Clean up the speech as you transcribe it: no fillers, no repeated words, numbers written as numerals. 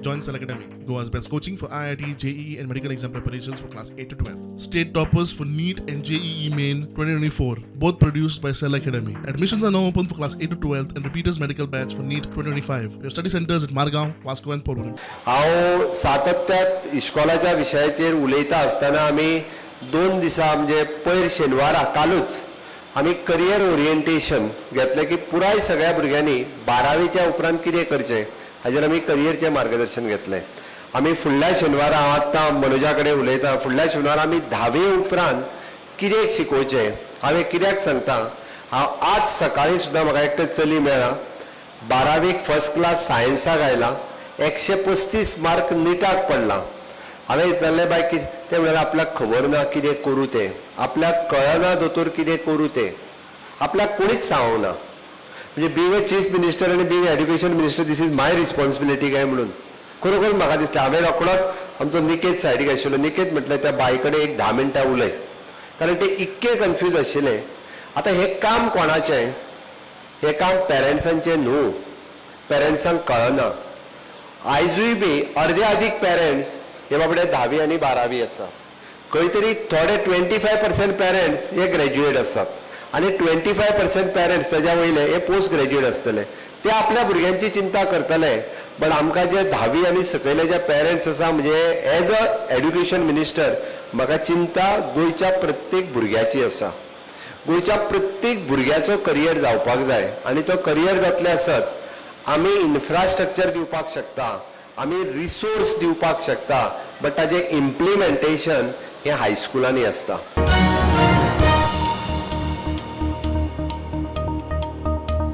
Join Cell Academy, Goa's best coaching for IIT, JEE, and medical exam preparations for class 8 to 12. State toppers for NEET and JEE Main 2024, both produced by Cell Academy. Admissions are now open for class 8 to 12 and repeaters medical batch for NEET 2025. We have study centers at Margao, Vasco, and Porvorim. हांव सातत्यात इश्कोलाच्या विशयाचेर उलयता आसतना आमी 2 दिसा म्हणजे पयर शेनवारा कालूच आमी करियर ओरिएंटेशन घेतलें की पुराय सगळ्या भुरग्यांनी 12वीच्या उपरांत कितें करचें हाजेर आमी करियरचें मार्गदर्शन घेतलें. आमी फुडल्या शेनवारा हांव आतां मनोजा कडेन उलयतां, फुडल्या शेनवारा आमी 10वी उपरांत कितें शिकोवचें हांवें कित्याक सांगता. हांव आज सकाळीं सुद्दां म्हाका एकटें चली मेळ्ळा, 12वीक फर्स्ट क्लास सायन्साक आयला, 135 मार्क निटाक पडला. हांवें विचारलें बाय ते म्हळ्यार आपल्याक खबर ना कितें करूं तें, आपल्याक कळना दोतोर कितें करूं तें, आपल्याक कोणीच सांगूंक ना. म्हणजे बींग ए चीफ मिनिस्टर आनी being education minister this is my responsibility काय म्हणून खरोखर म्हाका दिसता. हांवें रोखडोच आमचो निकेत सायडीक आशिल्लो, निकेत म्हटलें त्या बाई कडेन एक 10 मिनटां उलय, कारण ते इतके कन्फ्यूज आशिल्ले. आतां हें काम कोणाचें? हें काम पेरंट्सांचें न्हू, पेरंट्सांक कळना. आयजूय बी अर्दे अदीक पेरंट्स हे बाबडे 10वी आनी 12वी आसा, खंय तरी थोडे 25% पेरंट्स हे ग्रॅज्युएट आसात आनी 25% पेरंट्स ताच्या वयले हे पोस्ट ग्रॅज्युएट आसतले. ते आपल्या भुरग्यांची चिंता करतले, बट आमकां जे 10वी आनी सकयले जे पेरंट्स आसा म्हणजे एज अ एड्युकेशन मिनिस्टर म्हाका चिंता गोंयच्या प्रत्येक भुरग्याची आसा. गोंयच्या प्रत्येक भुरग्याचो करियर जावपाक जाय आनी तो करियर जातले आसत आमी इन्फ्रास्ट्रक्चर दिवपाक शकता, आमी रिसोर्स दिवपाक शकता, बट ताजें इम्प्लिमेंटेशन हें हायस्कुलांनी आसता.